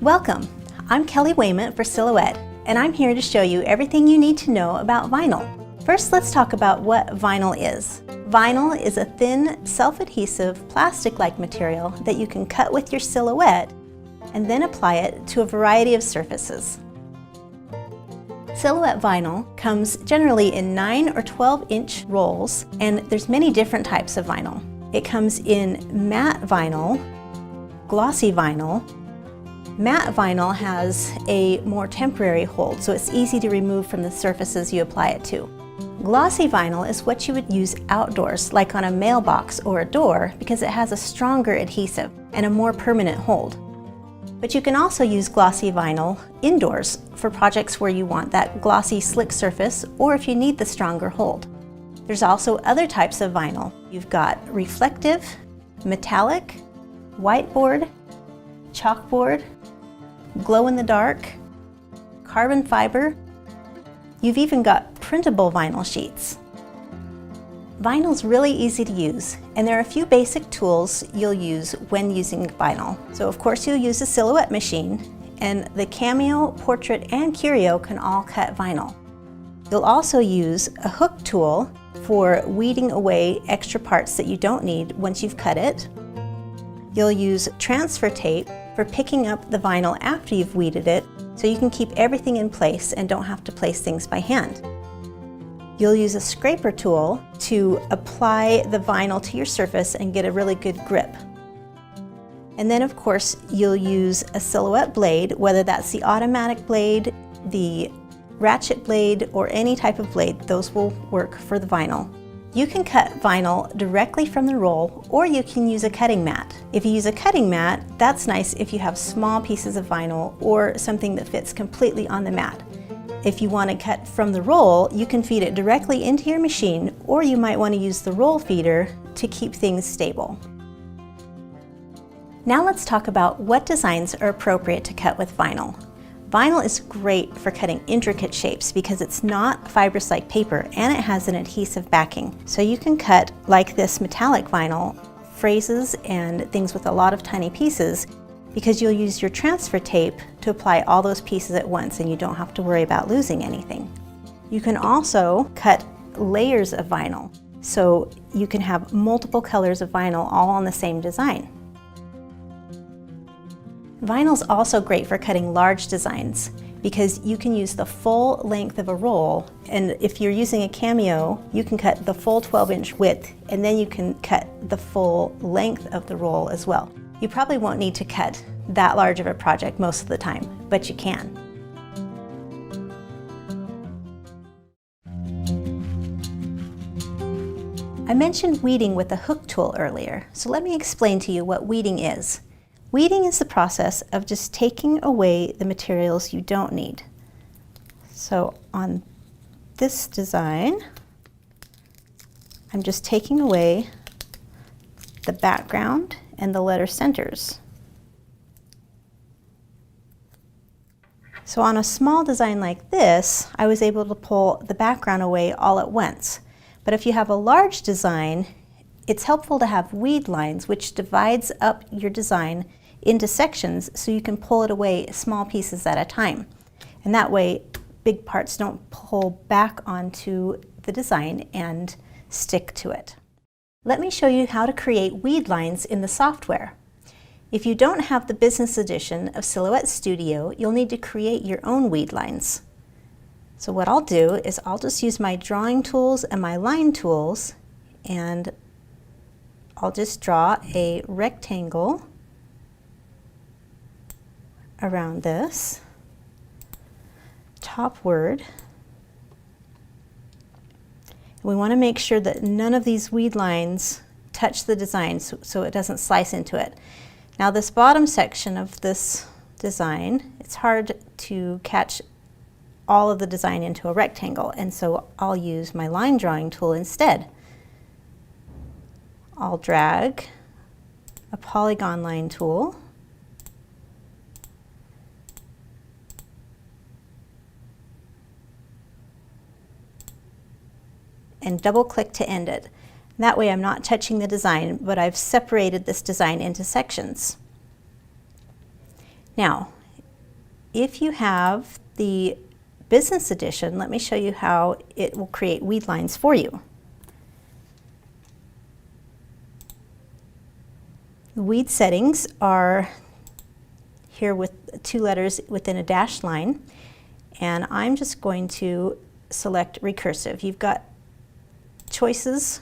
Welcome! I'm Kelly Wayment for Silhouette, and I'm here to show you everything you need to know about vinyl. First, let's talk about what vinyl is. Vinyl is a thin, self-adhesive, plastic-like material that you can cut with your Silhouette and then apply it to a variety of surfaces. Silhouette vinyl comes generally in 9 or 12-inch rolls, and there's many different types of vinyl. It comes in matte vinyl, glossy vinyl. Matte vinyl has a more temporary hold, so it's easy to remove from the surfaces you apply it to. Glossy vinyl is what you would use outdoors, like on a mailbox or a door, because it has a stronger adhesive and a more permanent hold. But you can also use glossy vinyl indoors for projects where you want that glossy, slick surface, or if you need the stronger hold. There's also other types of vinyl. You've got reflective, metallic, whiteboard, chalkboard, glow-in-the-dark, carbon fiber. You've even got printable vinyl sheets. Vinyl's really easy to use, and there are a few basic tools you'll use when using vinyl. So of course you'll use a Silhouette machine, and the Cameo, Portrait, and Curio can all cut vinyl. You'll also use a hook tool for weeding away extra parts that you don't need once you've cut it. You'll use transfer tape for picking up the vinyl after you've weeded it, so you can keep everything in place and don't have to place things by hand. You'll use a scraper tool to apply the vinyl to your surface and get a really good grip. And then of course you'll use a Silhouette blade, whether that's the automatic blade, the ratchet blade, or any type of blade. Those will work for the vinyl. You can cut vinyl directly from the roll, or you can use a cutting mat. If you use a cutting mat, that's nice if you have small pieces of vinyl or something that fits completely on the mat. If you want to cut from the roll, you can feed it directly into your machine, or you might want to use the roll feeder to keep things stable. Now let's talk about what designs are appropriate to cut with vinyl. Vinyl is great for cutting intricate shapes because it's not fibrous like paper and it has an adhesive backing. So you can cut, like this metallic vinyl, phrases and things with a lot of tiny pieces, because you'll use your transfer tape to apply all those pieces at once and you don't have to worry about losing anything. You can also cut layers of vinyl, so you can have multiple colors of vinyl all on the same design. Vinyl's also great for cutting large designs because you can use the full length of a roll, and if you're using a Cameo, you can cut the full 12-inch width, and then you can cut the full length of the roll as well. You probably won't need to cut that large of a project most of the time, but you can. I mentioned weeding with the hook tool earlier, so let me explain to you what weeding is. Weeding is the process of just taking away the materials you don't need. So on this design, I'm just taking away the background and the letter centers. So on a small design like this, I was able to pull the background away all at once. But if you have a large design, it's helpful to have weed lines, which divides up your design into sections so you can pull it away small pieces at a time. And that way, big parts don't pull back onto the design and stick to it. Let me show you how to create weed lines in the software. If you don't have the business edition of Silhouette Studio, you'll need to create your own weed lines. So what I'll do is I'll just use my drawing tools and my line tools, and I'll just draw a rectangle around this top word. We want to make sure that none of these weed lines touch the design so it doesn't slice into it. Now this bottom section of this design, it's hard to catch all of the design into a rectangle, and so I'll use my line drawing tool instead. I'll drag a polygon line tool and double click to end it. That way I'm not touching the design, but I've separated this design into sections. Now, If you have the Business Edition, let me show you how it will create weed lines for you. The weed settings are here with 2 letters within a dashed line, and I'm just going to select recursive. You've got choices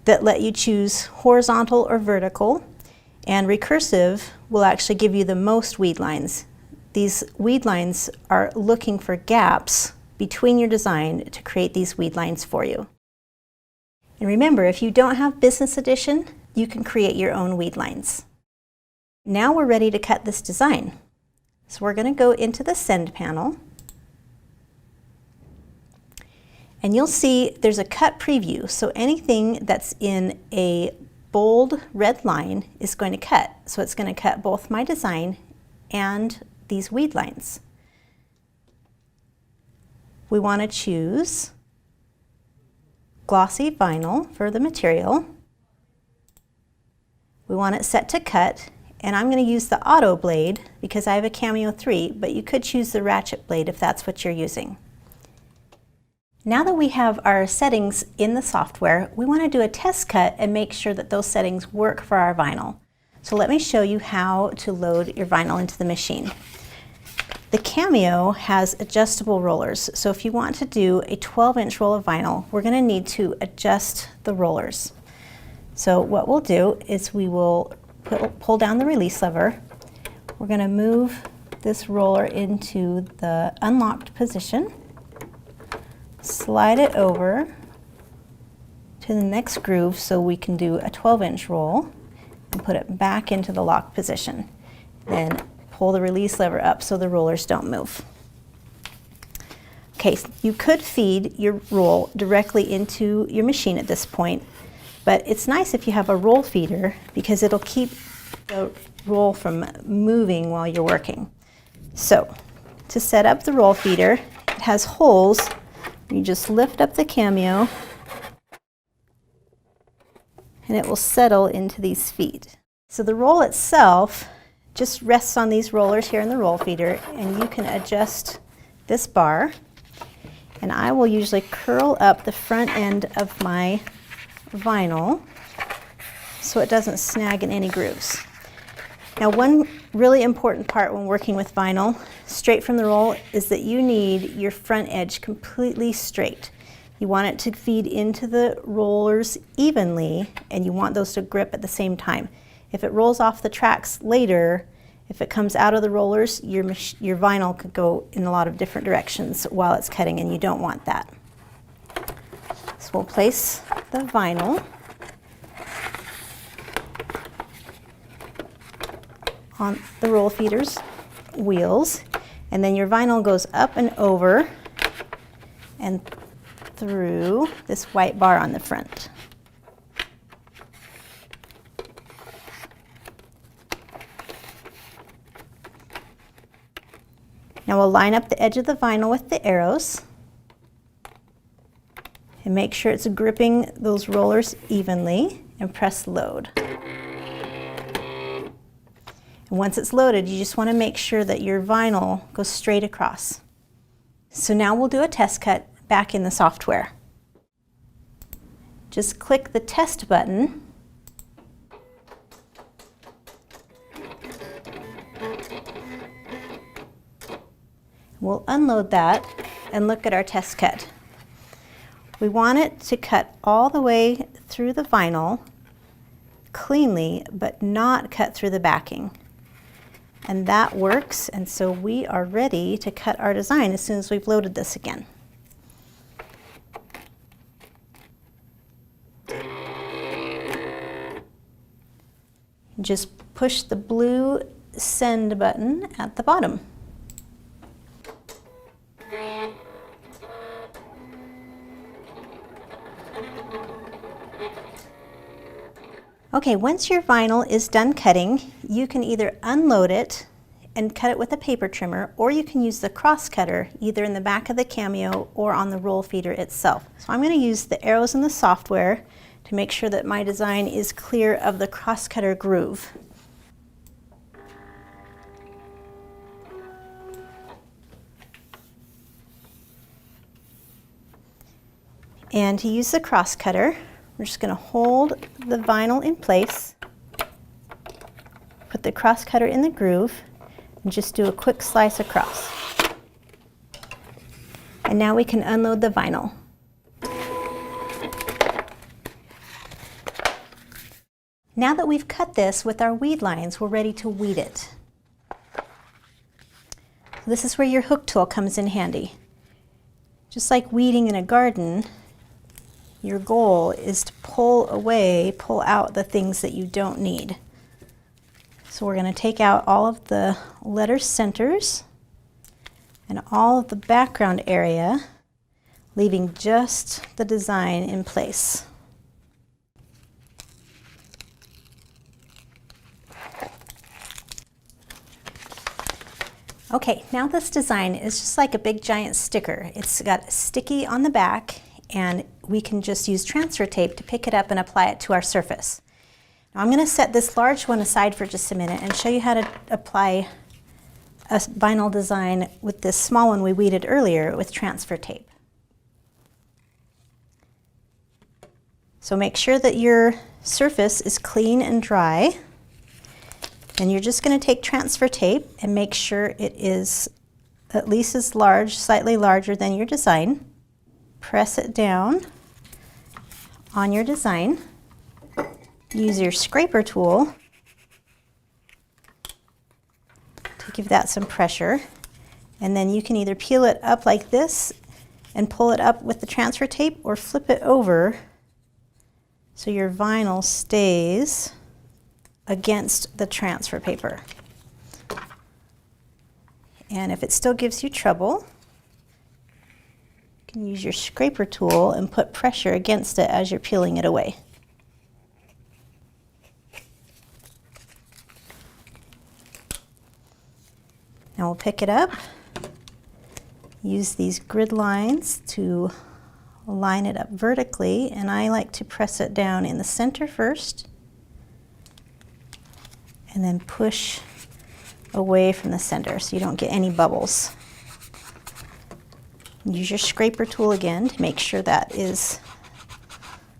that let you choose horizontal or vertical, and recursive will actually give you the most weed lines. These weed lines are looking for gaps between your design to create these weed lines for you. And remember, if you don't have Business Edition, you can create your own weed lines. Now we're ready to cut this design. So we're going to go into the Send panel, and you'll see there's a cut preview. So anything that's in a bold red line is going to cut. So it's going to cut both my design and these weed lines. We want to choose glossy vinyl for the material. We want it set to cut, and I'm going to use the auto blade because I have a Cameo 3, but you could choose the ratchet blade if that's what you're using. Now that we have our settings in the software, we want to do a test cut and make sure that those settings work for our vinyl. So let me show you how to load your vinyl into the machine. The Cameo has adjustable rollers, so if you want to do a 12-inch roll of vinyl, we're going to need to adjust the rollers. So what we'll do is we will pull down the release lever. We're going to move this roller into the unlocked position, slide it over to the next groove so we can do a 12-inch roll, and put it back into the locked position. Then pull the release lever up so the rollers don't move. Okay, you could feed your roll directly into your machine at this point, but it's nice if you have a roll feeder because it'll keep the roll from moving while you're working. So, to set up the roll feeder, it has holes. You just lift up the Cameo and it will settle into these feet. So the roll itself just rests on these rollers here in the roll feeder, and you can adjust this bar. And I will usually curl up the front end of my vinyl so it doesn't snag in any grooves. Now, one really important part when working with vinyl straight from the roll is that you need your front edge completely straight. You want it to feed into the rollers evenly, and you want those to grip at the same time. If it rolls off the tracks later, if it comes out of the rollers, your vinyl could go in a lot of different directions while it's cutting, and you don't want that. So we'll place the vinyl on the roll feeder's wheels, and then your vinyl goes up and over and through this white bar on the front. Now we'll line up the edge of the vinyl with the arrows and make sure it's gripping those rollers evenly, and press load. And once it's loaded, you just want to make sure that your vinyl goes straight across. So now we'll do a test cut back in the software. Just click the test button . We'll unload that and look at our test cut. We want it to cut all the way through the vinyl cleanly, but not cut through the backing. And that works, and so we are ready to cut our design as soon as we've loaded this again. Just push the blue send button at the bottom. Okay, once your vinyl is done cutting, you can either unload it and cut it with a paper trimmer, or you can use the cross cutter either in the back of the Cameo or on the roll feeder itself. So I'm going to use the arrows in the software to make sure that my design is clear of the crosscutter groove. And to use the crosscutter, we're just going to hold the vinyl in place, put the crosscutter in the groove, and just do a quick slice across. And now we can unload the vinyl. Now that we've cut this with our weed lines, we're ready to weed it. This is where your hook tool comes in handy. Just like weeding in a garden, your goal is to pull out the things that you don't need. So we're going to take out all of the letter centers and all of the background area, leaving just the design in place. Okay, now this design is just like a big giant sticker. It's got sticky on the back, and we can just use transfer tape to pick it up and apply it to our surface. Now I'm going to set this large one aside for just a minute and show you how to apply a vinyl design with this small one we weeded earlier with transfer tape. So make sure that your surface is clean and dry. And you're just going to take transfer tape and make sure it is at least as large, slightly larger than your design. Press it down on your design. Use your scraper tool to give that some pressure. And then you can either peel it up like this and pull it up with the transfer tape, or flip it over so your vinyl stays against the transfer paper. And if it still gives you trouble, you can use your scraper tool and put pressure against it as you're peeling it away. Now we'll pick it up, use these grid lines to line it up vertically, and I like to press it down in the center first, and then push away from the center so you don't get any bubbles. Use your scraper tool again to make sure that is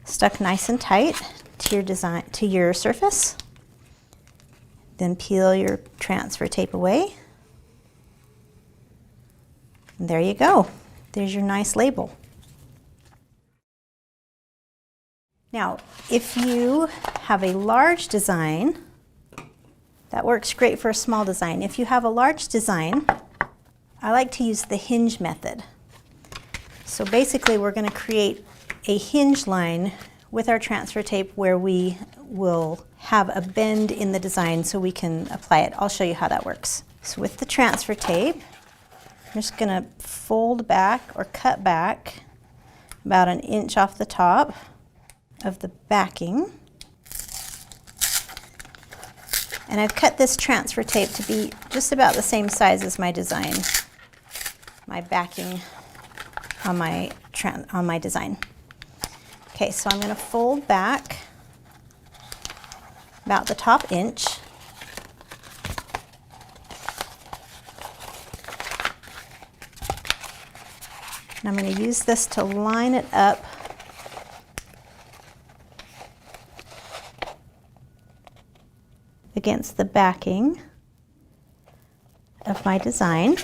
stuck nice and tight to your design, to your surface. Then peel your transfer tape away. And there you go. There's your nice label. Now, if you have a large design, that works great for a small design. If you have a large design, I like to use the hinge method. So basically we're going to create a hinge line with our transfer tape where we will have a bend in the design so we can apply it. I'll show you how that works. So with the transfer tape, I'm just going to fold back or cut back about 1 inch off the top of the backing. And I've cut this transfer tape to be just about the same size as my design, my backing on my design. Okay, so I'm going to fold back about the top inch. And I'm going to use this to line it up against the backing of my design,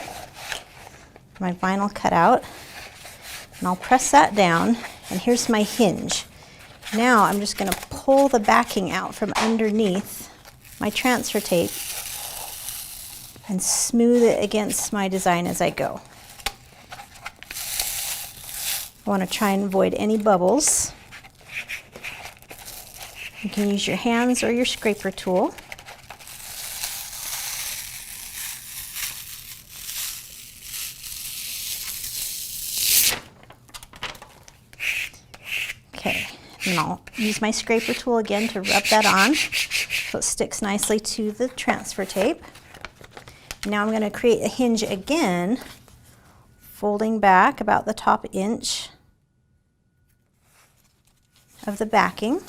my vinyl cutout, and I'll press that down, and here's my hinge. Now I'm just going to pull the backing out from underneath my transfer tape and smooth it against my design as I go. I want to try and avoid any bubbles. You can use your hands or your scraper tool. Okay, and I'll use my scraper tool again to rub that on so it sticks nicely to the transfer tape. Now I'm going to create a hinge again, folding back about the top inch. of the backing.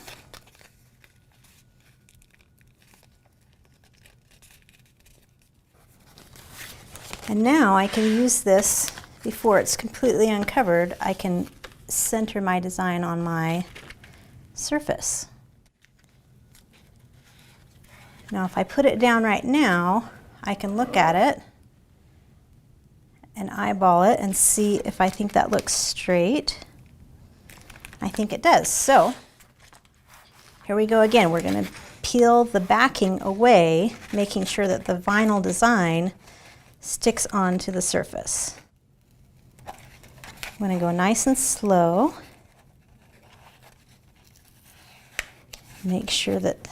And now I can use this, before it's completely uncovered, I can center my design on my surface. Now if I put it down right now, I can look at it and eyeball it and see if I think that looks straight. I think it does. So here we go again. We're going to peel the backing away, making sure that the vinyl design sticks onto the surface. I'm going to go nice and slow. Make sure that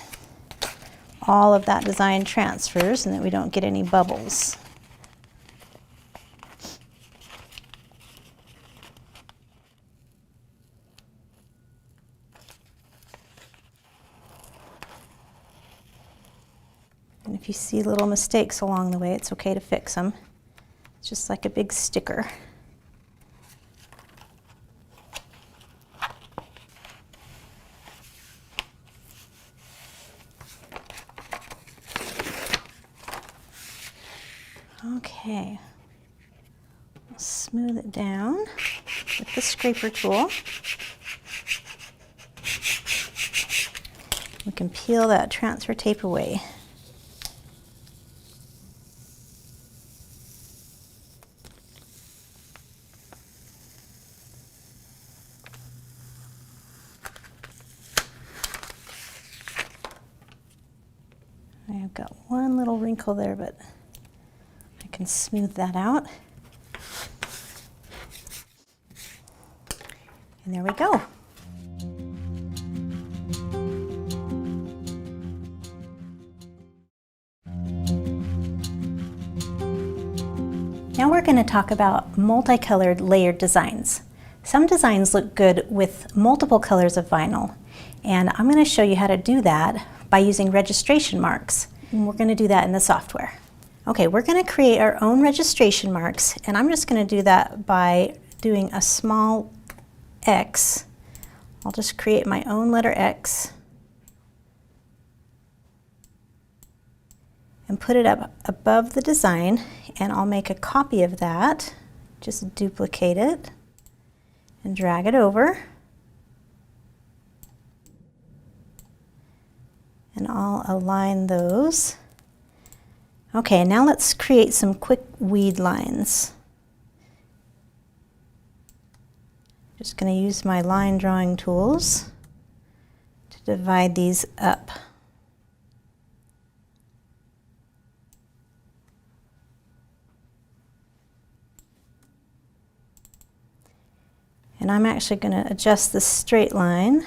all of that design transfers and that we don't get any bubbles. And if you see little mistakes along the way, it's okay to fix them. It's just like a big sticker. Okay, I'll smooth it down with the scraper tool. We can peel that transfer tape away. I've got one little wrinkle there, but I can smooth that out. And there we go. Now we're going to talk about multicolored layered designs. Some designs look good with multiple colors of vinyl, and I'm going to show you how to do that by using registration marks. And we're going to do that in the software. Okay, we're going to create our own registration marks, and I'm just going to do that by doing a small X. I'll just create my own letter X and put it up above the design, and I'll make a copy of that. Just duplicate it and drag it over. And I'll align those. Okay, now let's create some quick weed lines. Just going to use my line drawing tools to divide these up. And I'm actually going to adjust the straight line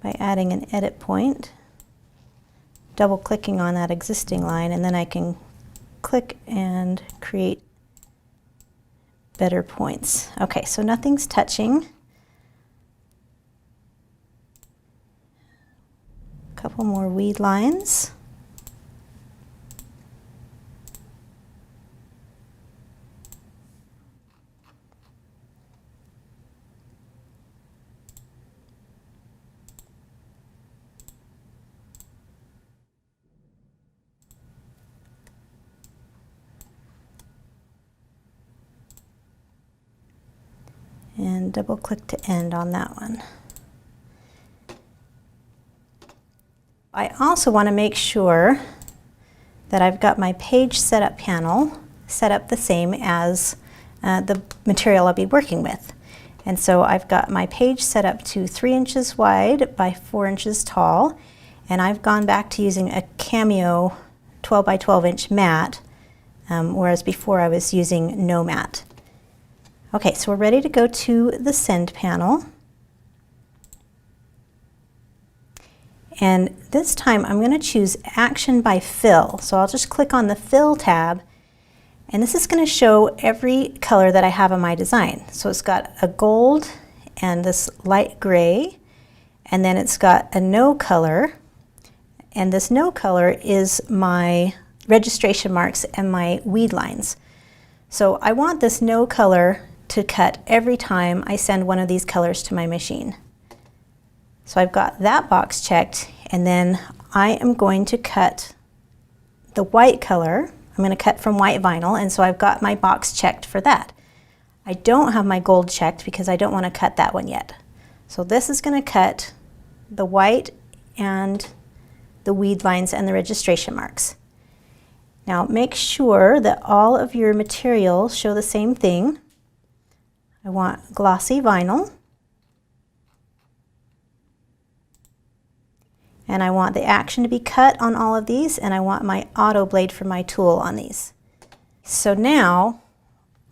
by adding an edit point, double clicking on that existing line, and then I can click and create better points. Okay, so nothing's touching. A couple more weed lines. And double click to end on that one. I also want to make sure that I've got my page setup panel set up the same as the material I'll be working with. And so I've got my page set up to 3 inches wide by 4 inches tall, and I've gone back to using a Cameo 12 by 12 inch mat, whereas before I was using no mat. Okay, so we're ready to go to the send panel. And this time I'm going to choose action by fill. So I'll just click on the fill tab, and this is going to show every color that I have on my design. So it's got a gold and this light gray, and then it's got a no color, and this no color is my registration marks and my weed lines. So I want this no color to cut every time I send one of these colors to my machine. So I've got that box checked, and then I am going to cut the white color. I'm going to cut from white vinyl, and so I've got my box checked for that. I don't have my gold checked because I don't want to cut that one yet. So this is going to cut the white and the weed lines and the registration marks. Now make sure that all of your materials show the same thing. I want glossy vinyl, and I want the action to be cut on all of these, and I want my auto blade for my tool on these. So now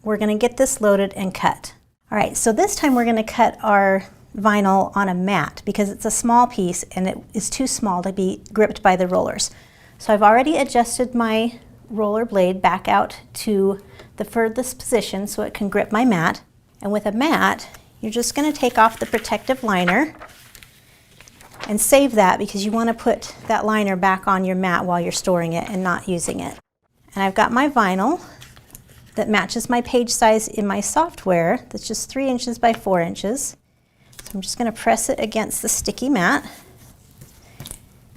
we're going to get this loaded and cut. All right, so this time we're going to cut our vinyl on a mat because it's a small piece and it is too small to be gripped by the rollers. So I've already adjusted my roller blade back out to the furthest position so it can grip my mat. And with a mat, you're just going to take off the protective liner and save that because you want to put that liner back on your mat while you're storing it and not using it. And I've got my vinyl that matches my page size in my software that's just 3 inches by 4 inches. So I'm just going to press it against the sticky mat,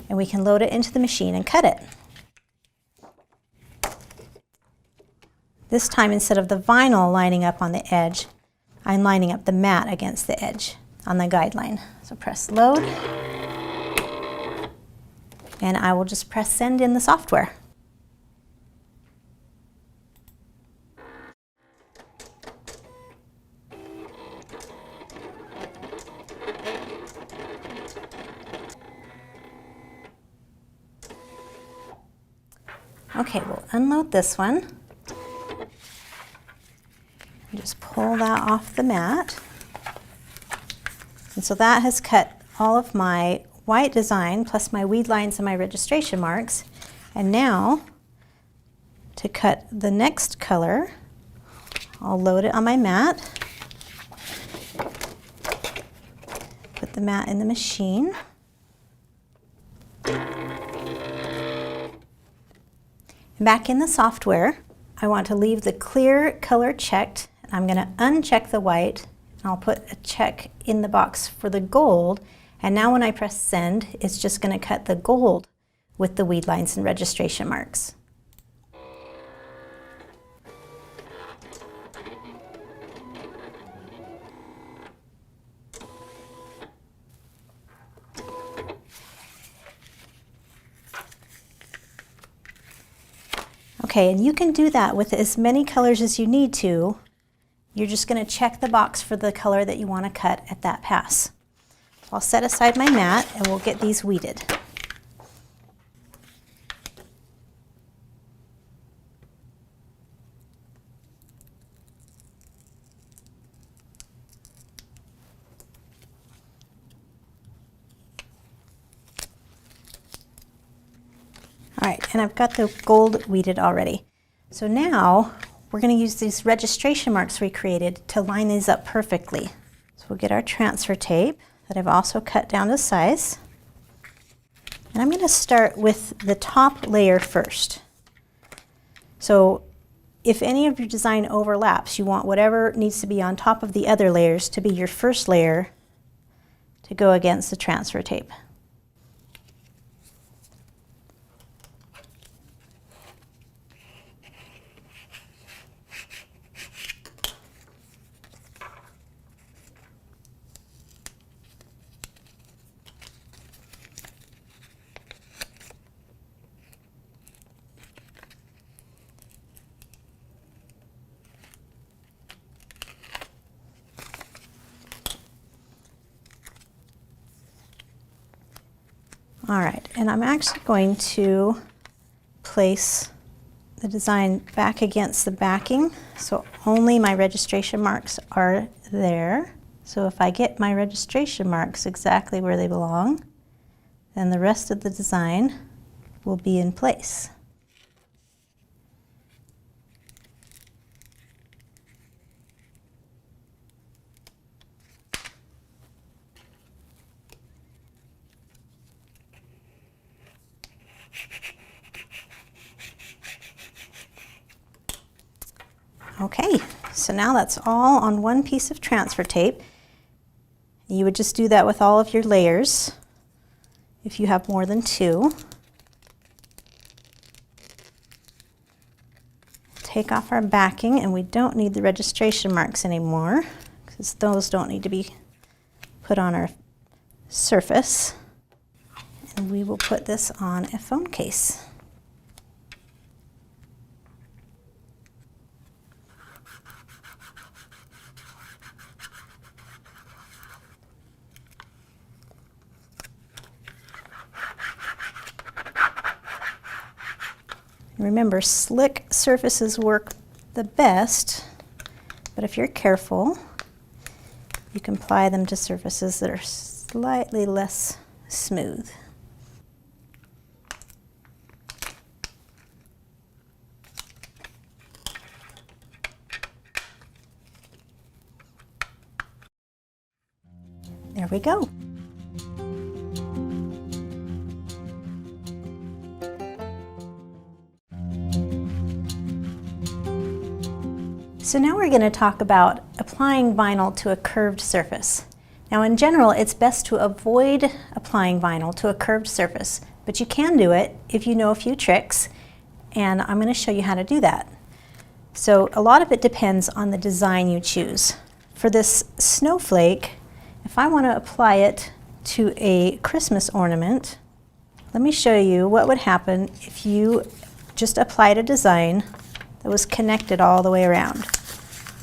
and we can load it into the machine and cut it. This time, instead of the vinyl lining up on the edge, I'm lining up the mat against the edge on the guideline. So press load, and I will just press send in the software. Okay, we'll unload this one. Just pull that off the mat. And so that has cut all of my white design plus my weed lines and my registration marks. And now to cut the next color, I'll load it on my mat. Put the mat in the machine. Back in the software, I want to leave the clear color checked. I'm going to uncheck the white, and I'll put a check in the box for the gold. And now when I press send, it's just going to cut the gold with the weed lines and registration marks. Okay, and you can do that with as many colors as you need to. You're just going to check the box for the color that you want to cut at that pass. So I'll set aside my mat and we'll get these weeded. All right, and I've got the gold weeded already. So now we're going to use these registration marks we created to line these up perfectly. So we'll get our transfer tape that I've also cut down to size. And I'm going to start with the top layer first. So if any of your design overlaps, you want whatever needs to be on top of the other layers to be your first layer to go against the transfer tape. All right, and I'm actually going to place the design back against the backing, so only my registration marks are there. So if I get my registration marks exactly where they belong, then the rest of the design will be in place. Okay, So now that's all on one piece of transfer tape. You would just do that with all of your layers if you have more than two. Take off our backing, and we don't need the registration marks anymore because those don't need to be put on our surface. And we will put this on a phone case. Remember, slick surfaces work the best, but if you're careful, you can apply them to surfaces that are slightly less smooth. There we go. So now we're going to talk about applying vinyl to a curved surface. Now in general, it's best to avoid applying vinyl to a curved surface, but you can do it if you know a few tricks, and I'm going to show you how to do that. So a lot of it depends on the design you choose. For this snowflake, if I want to apply it to a Christmas ornament, let me show you what would happen if you just applied a design that was connected all the way around.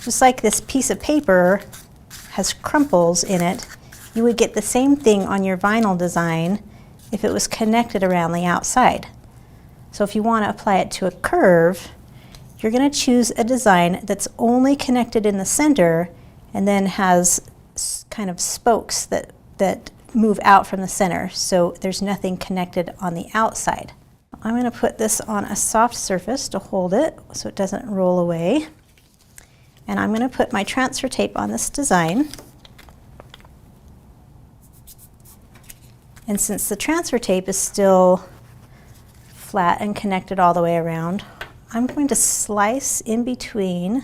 Just like this piece of paper has crumples in it, you would get the same thing on your vinyl design if it was connected around the outside. So if you want to apply it to a curve, you're going to choose a design that's only connected in the center and then has kind of spokes that move out from the center, so there's nothing connected on the outside. I'm going to put this on a soft surface to hold it so it doesn't roll away. And I'm going to put my transfer tape on this design. And since the transfer tape is still flat and connected all the way around, I'm going to slice in between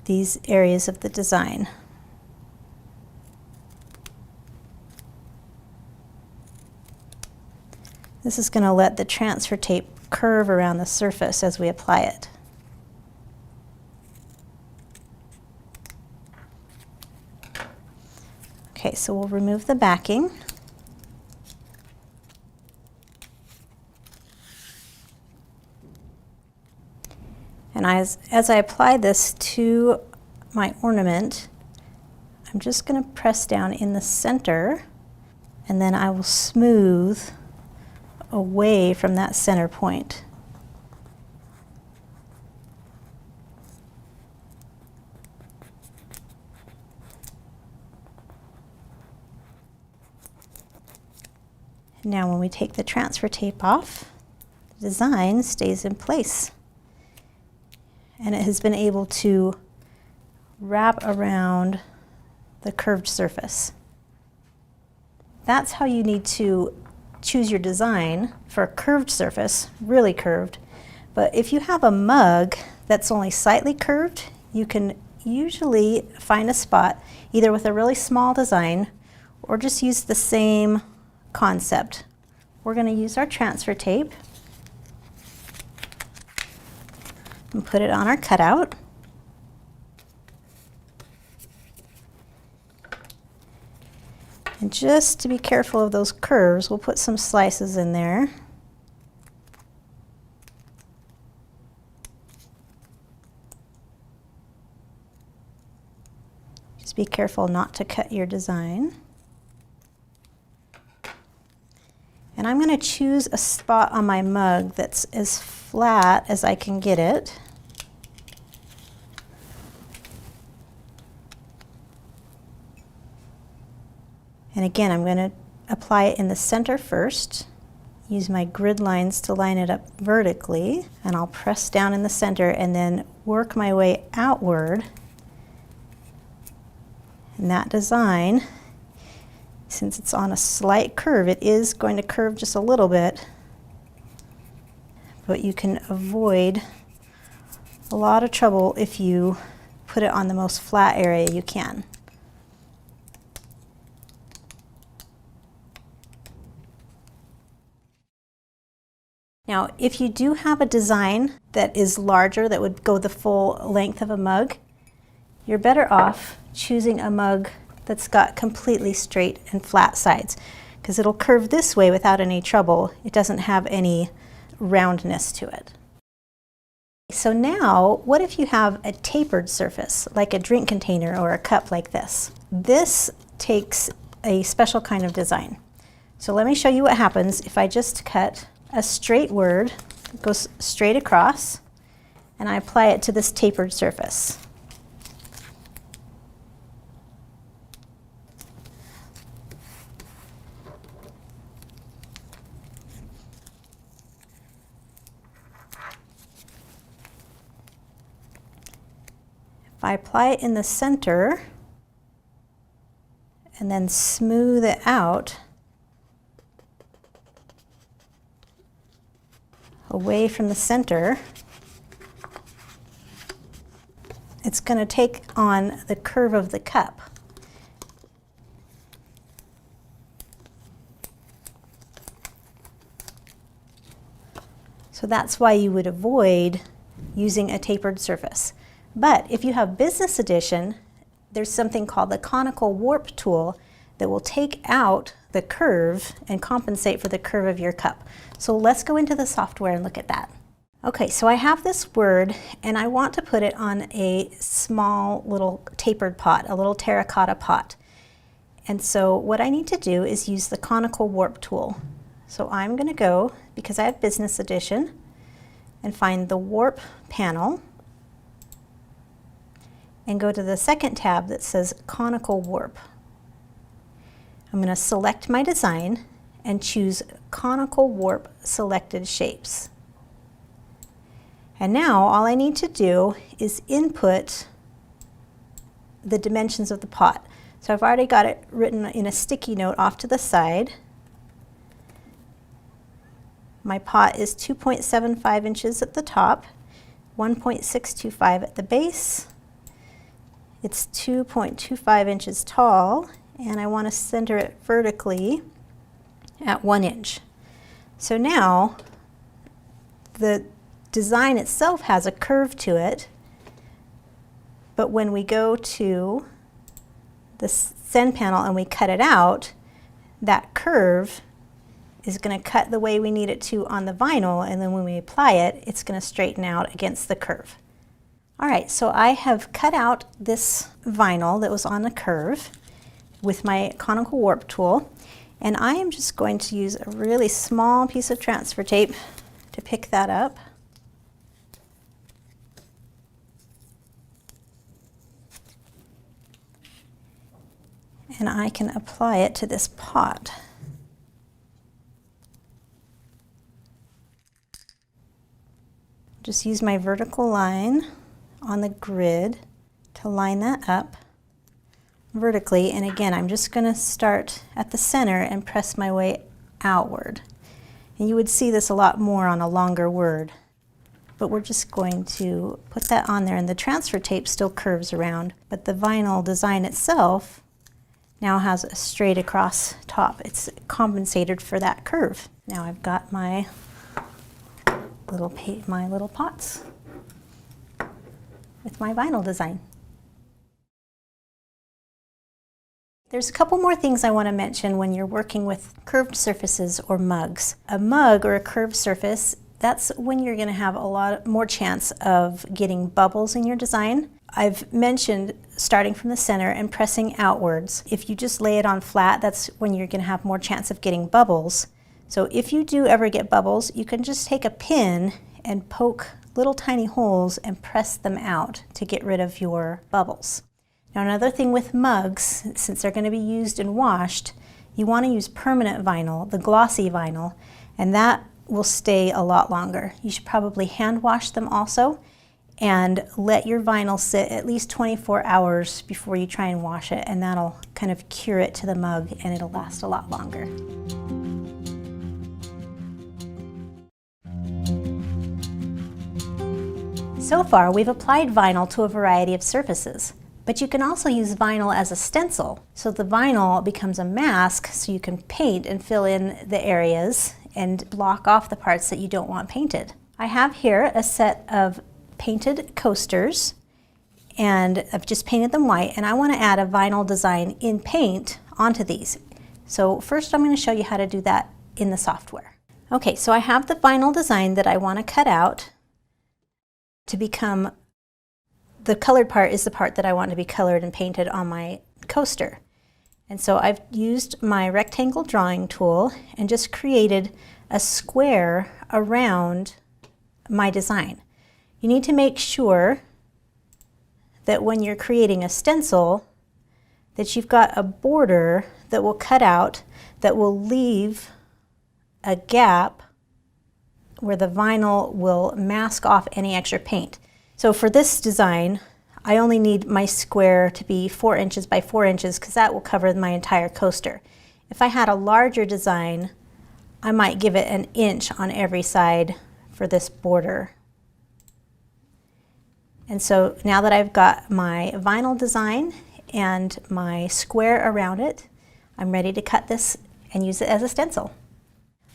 these areas of the design. This is going to let the transfer tape curve around the surface as we apply it. Okay, so we'll remove the backing. And as I apply this to my ornament, I'm just going to press down in the center, and then I will smooth away from that center point. Now when we take the transfer tape off, the design stays in place. And it has been able to wrap around the curved surface. That's how you need to choose your design for a curved surface, really curved. But if you have a mug that's only slightly curved, you can usually find a spot either with a really small design or just use the same concept. We're going to use our transfer tape and put it on our cutout. And just to be careful of those curves, we'll put some slices in there. Just be careful not to cut your design. And I'm going to choose a spot on my mug that's as flat as I can get it. And again, I'm going to apply it in the center first. Use my grid lines to line it up vertically, and I'll press down in the center and then work my way outward. And that design, since it's on a slight curve, it is going to curve just a little bit, but you can avoid a lot of trouble if you put it on the most flat area you can. Now, if you do have a design that is larger, that would go the full length of a mug, you're better off choosing a mug that's got completely straight and flat sides, because it'll curve this way without any trouble. It doesn't have any roundness to it. So now, what if you have a tapered surface, like a drink container or a cup like this? This takes a special kind of design. So let me show you what happens if I just cut a straight word, it goes straight across, and I apply it to this tapered surface. If I apply it in the center and then smooth it out away from the center, it's going to take on the curve of the cup. So that's why you would avoid using a tapered surface. But if you have business edition, there's something called the conical warp tool that will take out the curve and compensate for the curve of your cup. So let's go into the software and look at that. Okay, so I have this word and I want to put it on a small little tapered pot, a little terracotta pot. And so what I need to do is use the conical warp tool. So I'm going to go, because I have business edition, and find the warp panel and go to the second tab that says conical warp. I'm going to select my design and choose conical warp selected shapes. And now all I need to do is input the dimensions of the pot. So I've already got it written in a sticky note off to the side. My pot is 2.75 inches at the top, 1.625 at the base. It's 2.25 inches tall, and I want to center it vertically at 1 inch. So now the design itself has a curve to it, but when we go to the send panel and we cut it out, that curve is going to cut the way we need it to on the vinyl, and then when we apply it, it's going to straighten out against the curve. All right, so I have cut out this vinyl that was on the curve with my conical warp tool, and I am just going to use a really small piece of transfer tape to pick that up. And I can apply it to this pot. Just use my vertical line on the grid to line that up vertically, and again I'm just going to start at the center and press my way outward. And you would see this a lot more on a longer word, but we're just going to put that on there, and the transfer tape still curves around, but the vinyl design itself now has a straight across top. It's compensated for that curve. Now I've got my little pots with my vinyl design. There's a couple more things I want to mention when you're working with curved surfaces or mugs. A mug or a curved surface, that's when you're going to have a lot more chance of getting bubbles in your design. I've mentioned starting from the center and pressing outwards. If you just lay it on flat, that's when you're going to have more chance of getting bubbles. So if you do ever get bubbles, you can just take a pin and poke little tiny holes and press them out to get rid of your bubbles. Now another thing with mugs, since they're going to be used and washed, you want to use permanent vinyl, the glossy vinyl, and that will stay a lot longer. You should probably hand wash them also and let your vinyl sit at least 24 hours before you try and wash it, and that'll kind of cure it to the mug and it'll last a lot longer. So far, we've applied vinyl to a variety of surfaces, but you can also use vinyl as a stencil. So the vinyl becomes a mask so you can paint and fill in the areas and block off the parts that you don't want painted. I have here a set of painted coasters, and I've just painted them white, and I want to add a vinyl design in paint onto these. So first I'm going to show you how to do that in the software. Okay, so I have the vinyl design that I want to cut out to become, the colored part is the part that I want to be colored and painted on my coaster. And so I've used my rectangle drawing tool and just created a square around my design. You need to make sure that when you're creating a stencil that you've got a border that will cut out, that will leave a gap where the vinyl will mask off any extra paint. So for this design, I only need my square to be 4 inches by 4 inches because that will cover my entire coaster. If I had a larger design, I might give it 1 inch on every side for this border. And so now that I've got my vinyl design and my square around it, I'm ready to cut this and use it as a stencil.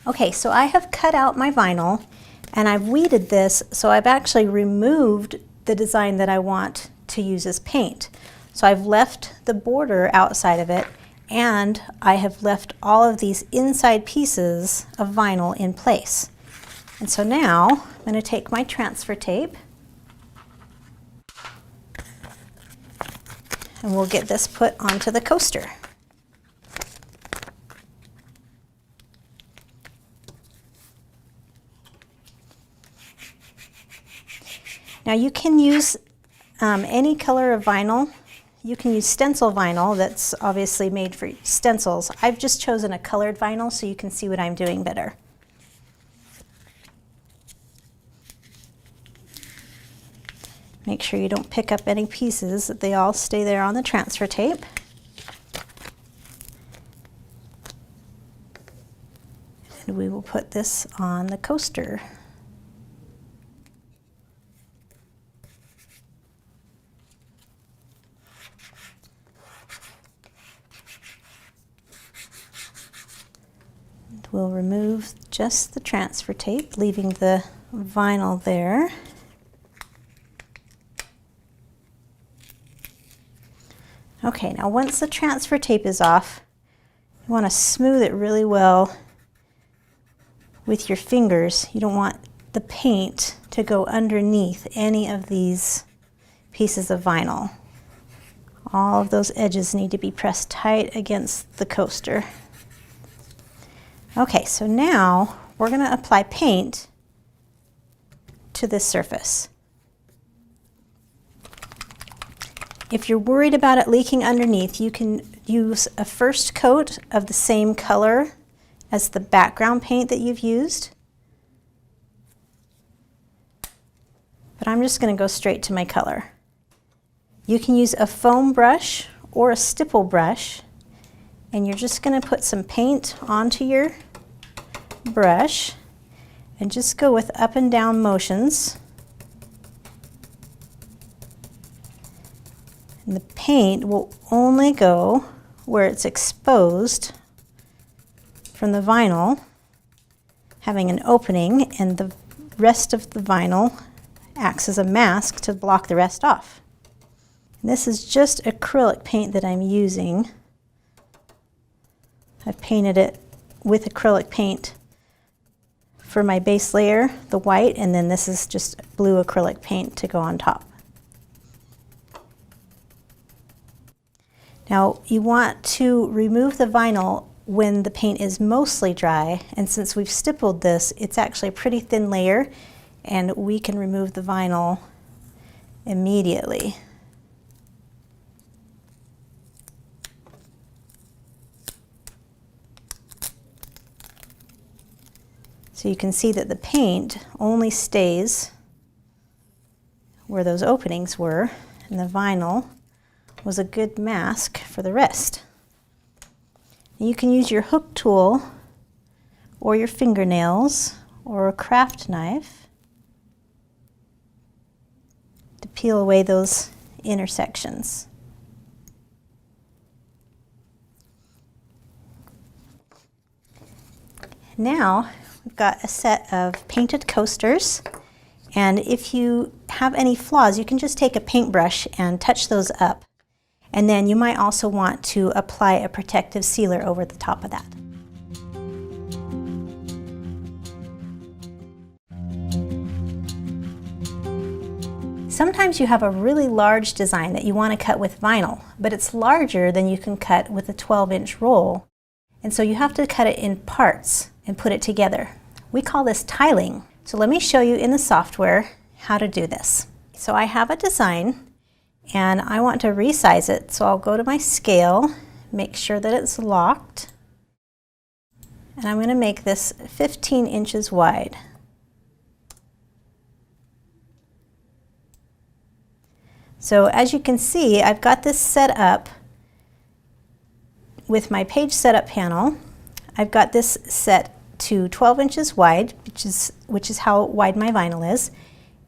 Okay, so I have cut out my vinyl and I've weeded this, so I've actually removed the design that I want to use as paint. So I've left the border outside of it, and I have left all of these inside pieces of vinyl in place. And so now I'm going to take my transfer tape and we'll get this put onto the coaster. Now you can use any color of vinyl. You can use stencil vinyl that's obviously made for stencils. I've just chosen a colored vinyl so you can see what I'm doing better. Make sure you don't pick up any pieces, that they all stay there on the transfer tape. And we will put this on the coaster. We'll remove just the transfer tape, leaving the vinyl there. Okay, now once the transfer tape is off, you want to smooth it really well with your fingers. You don't want the paint to go underneath any of these pieces of vinyl. All of those edges need to be pressed tight against the coaster. Okay, so now we're going to apply paint to this surface. If you're worried about it leaking underneath, you can use a first coat of the same color as the background paint that you've used. But I'm just going to go straight to my color. You can use a foam brush or a stipple brush, and you're just going to put some paint onto your brush and just go with up and down motions. And the paint will only go where it's exposed from the vinyl, having an opening, and the rest of the vinyl acts as a mask to block the rest off. And this is just acrylic paint that I'm using. I've painted it with acrylic paint for my base layer, the white, and then this is just blue acrylic paint to go on top. Now you want to remove the vinyl when the paint is mostly dry, and since we've stippled this, it's actually a pretty thin layer, and we can remove the vinyl immediately. So you can see that the paint only stays where those openings were, and the vinyl was a good mask for the rest. You can use your hook tool or your fingernails or a craft knife peel away those intersections. Now we've got a set of painted coasters, and if you have any flaws, you can just take a paintbrush and touch those up. And then you might also want to apply a protective sealer over the top of that. Sometimes you have a really large design that you want to cut with vinyl, but it's larger than you can cut with a 12-inch roll. And so you have to cut it in parts and put it together. We call this tiling. So let me show you in the software how to do this. So I have a design and I want to resize it. So I'll go to my scale, make sure that it's locked, and I'm going to make this 15 inches wide. So as you can see, I've got this set up with my page setup panel. I've got this set to 12 inches wide, which is how wide my vinyl is,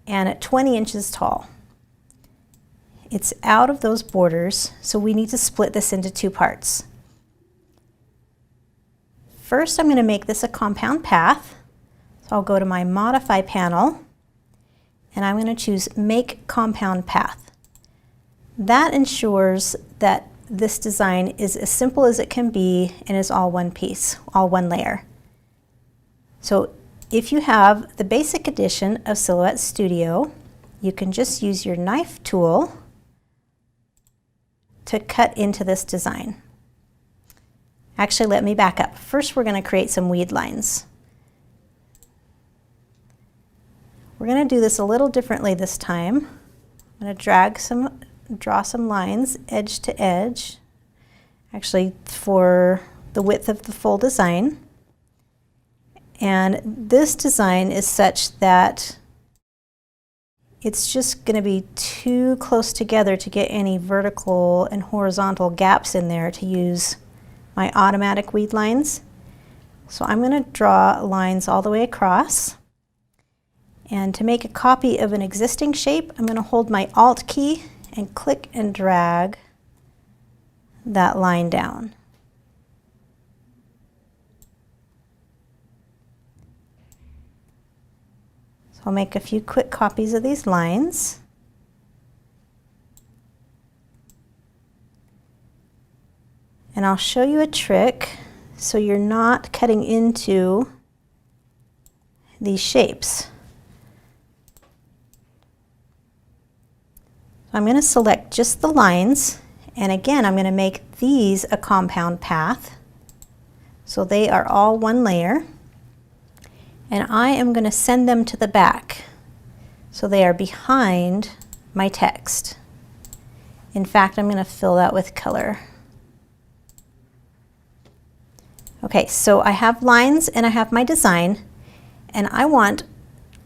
and at 20 inches tall. It's out of those borders, so we need to split this into two parts. First, I'm going to make this a compound path. So I'll go to my Modify panel, and I'm going to choose Make Compound Path. That ensures that this design is as simple as it can be and is all one piece, all one layer. So if you have the basic edition of Silhouette Studio, you can just use your knife tool to cut into this design. Actually, let me back up. First, we're going to create some weed lines. We're going to do this a little differently this time. I'm going to draw some lines edge to edge, actually for the width of the full design. And this design is such that it's just going to be too close together to get any vertical and horizontal gaps in there to use my automatic weed lines. So I'm going to draw lines all the way across. And to make a copy of an existing shape, I'm going to hold my Alt key and click and drag that line down. So I'll make a few quick copies of these lines. And I'll show you a trick so you're not cutting into these shapes. So I'm going to select just the lines, and again I'm going to make these a compound path. So they are all one layer. And I am going to send them to the back. So they are behind my text. In fact, I'm going to fill that with color. Okay, so I have lines and I have my design, and I want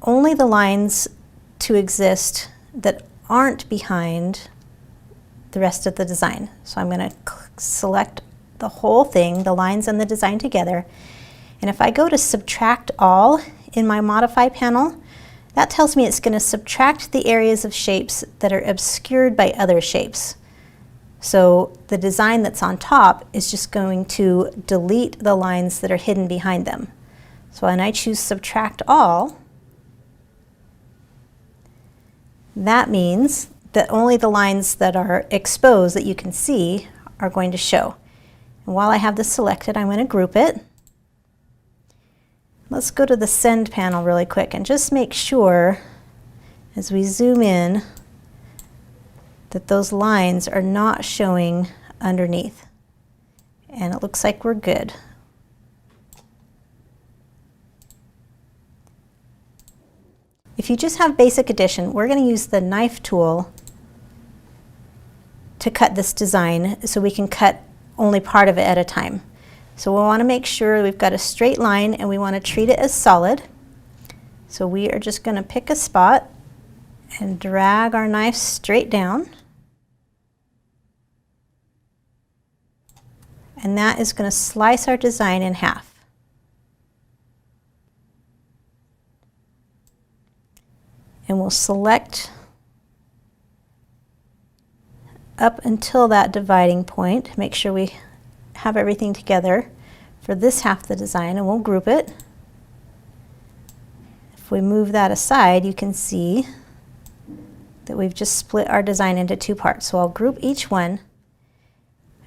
only the lines to exist that aren't behind the rest of the design. So I'm going to select the whole thing, the lines and the design together. And if I go to Subtract All in my Modify panel, that tells me it's going to subtract the areas of shapes that are obscured by other shapes. So the design that's on top is just going to delete the lines that are hidden behind them. So when I choose Subtract All, that means that only the lines that are exposed that you can see are going to show. And while I have this selected, I'm going to group it. Let's go to the Send panel really quick and just make sure, as we zoom in, that those lines are not showing underneath. And it looks like we're good. If you just have Basic Edition, we're going to use the knife tool to cut this design so we can cut only part of it at a time. So we want to make sure we've got a straight line and we want to treat it as solid. So we are just going to pick a spot and drag our knife straight down. And that is going to slice our design in half. And we'll select up until that dividing point. Make sure we have everything together for this half of the design, and we'll group it. If we move that aside, you can see that we've just split our design into two parts. So I'll group each one.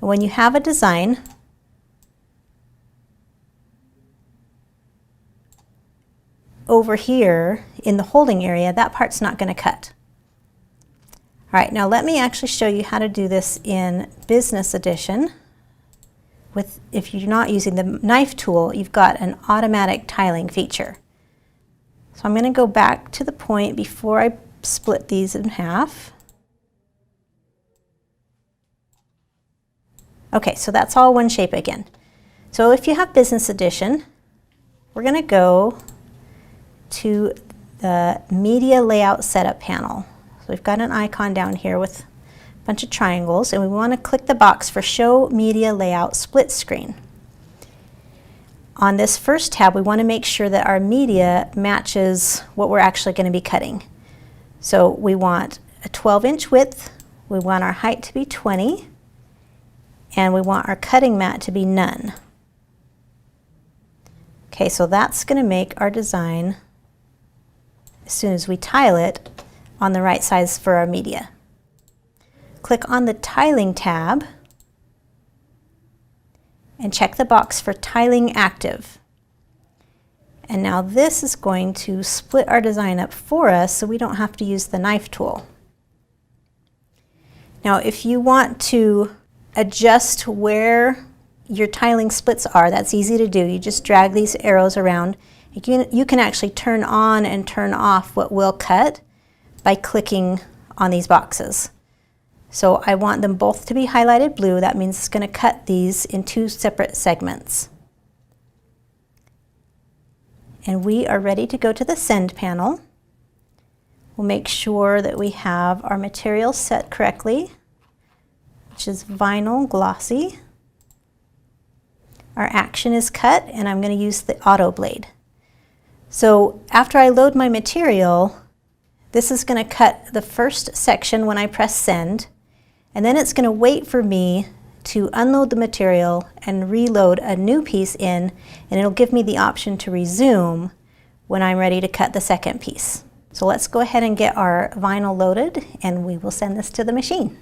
And when you have a design, over here in the holding area, that part's not going to cut. All right, now let me actually show you how to do this in Business Edition. If you're not using the knife tool, you've got an automatic tiling feature. So I'm going to go back to the point before I split these in half. Okay, so that's all one shape again. So if you have Business Edition, we're going to go to the Media Layout Setup panel. So we've got an icon down here with a bunch of triangles, and we want to click the box for Show Media Layout Split Screen. On this first tab, we want to make sure that our media matches what we're actually going to be cutting. So we want a 12-inch width, we want our height to be 20, and we want our cutting mat to be none. Okay, so that's going to make our design, as soon as we tile it, on the right size for our media. Click on the Tiling tab and check the box for Tiling Active. And now this is going to split our design up for us so we don't have to use the knife tool. Now if you want to adjust where your tiling splits are, that's easy to do. You just drag these arrows around. You can actually turn on and turn off what will cut by clicking on these boxes. So I want them both to be highlighted blue. That means it's going to cut these in two separate segments. And we are ready to go to the Send panel. We'll make sure that we have our material set correctly, which is vinyl glossy. Our action is cut, and I'm going to use the auto blade. So after I load my material, this is going to cut the first section when I press send, and then it's going to wait for me to unload the material and reload a new piece in, and it'll give me the option to resume when I'm ready to cut the second piece. So let's go ahead and get our vinyl loaded, and we will send this to the machine.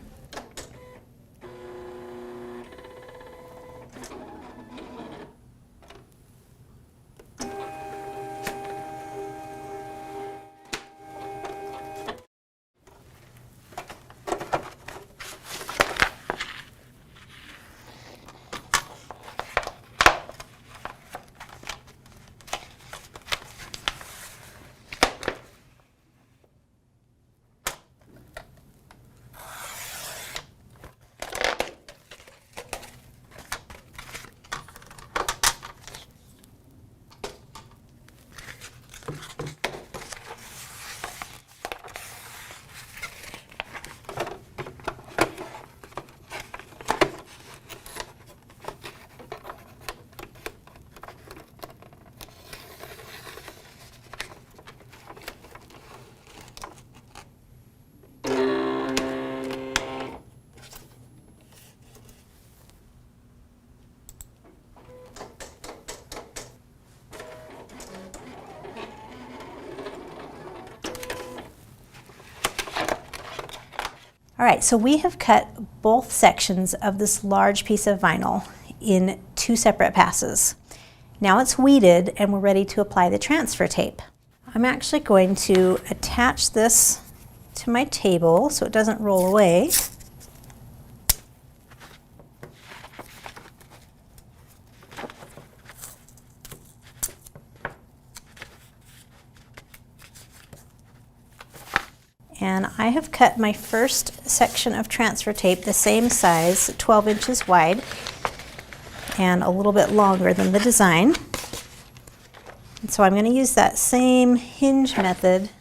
All right, so we have cut both sections of this large piece of vinyl in two separate passes. Now it's weeded and we're ready to apply the transfer tape. I'm actually going to attach this to my table so it doesn't roll away. And I have cut my first section of transfer tape the same size, 12 inches wide, and a little bit longer than the design. And so I'm going to use that same hinge method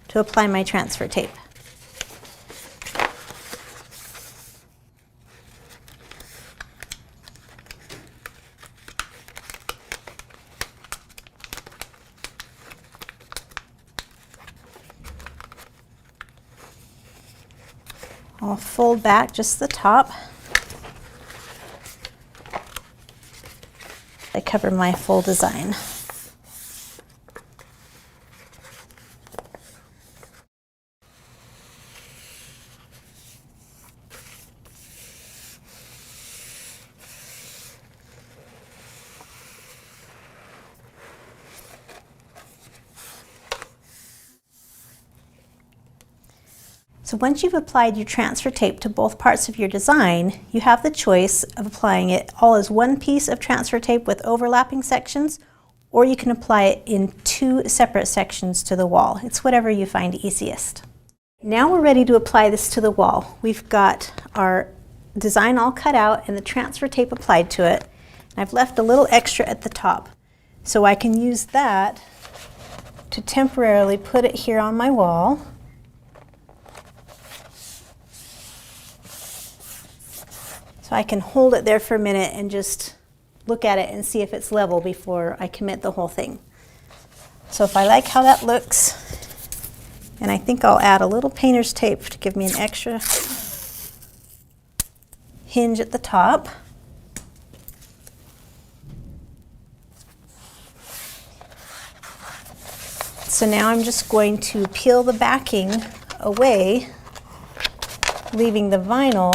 to apply my transfer tape. I'll fold back just the top. I cover my full design. So once you've applied your transfer tape to both parts of your design, you have the choice of applying it all as one piece of transfer tape with overlapping sections, or you can apply it in two separate sections to the wall. It's whatever you find easiest. Now we're ready to apply this to the wall. We've got our design all cut out and the transfer tape applied to it. I've left a little extra at the top, so I can use that to temporarily put it here on my wall. So I can hold it there for a minute and just look at it and see if it's level before I commit the whole thing. So if I like how that looks, and I think I'll add a little painter's tape to give me an extra hinge at the top. So now I'm just going to peel the backing away, leaving the vinyl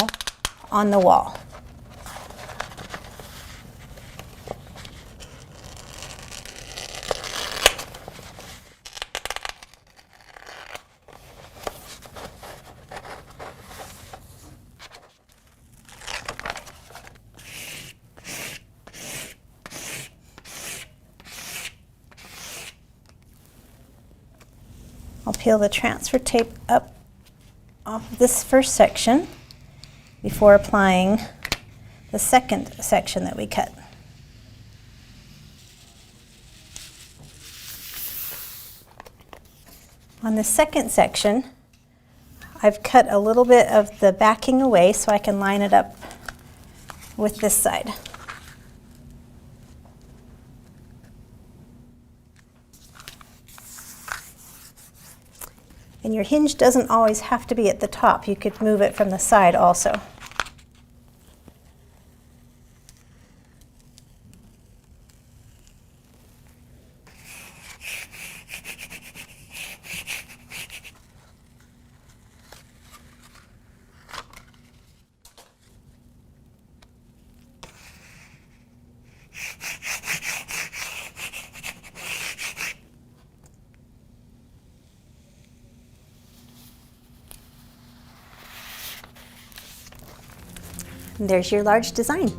on the wall. I'll peel the transfer tape up off this first section before applying the second section that we cut. On the second section, I've cut a little bit of the backing away so I can line it up with this side. And your hinge doesn't always have to be at the top. You could move it from the side also. And there's your large design.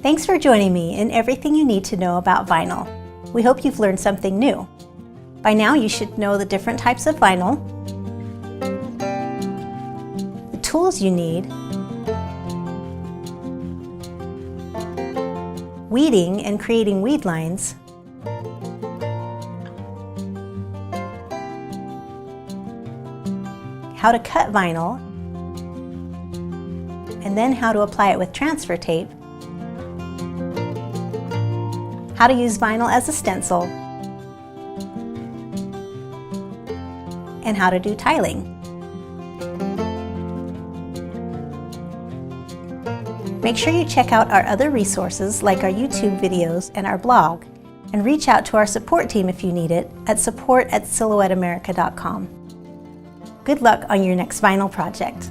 Thanks for joining me in everything you need to know about vinyl. We hope you've learned something new. By now you should know the different types of vinyl, the tools you need, weeding and creating weed lines, how to cut vinyl, and then how to apply it with transfer tape, how to use vinyl as a stencil, and how to do tiling. Make sure you check out our other resources like our YouTube videos and our blog, and reach out to our support team if you need it at support@silhouetteamerica.com. Good luck on your next vinyl project.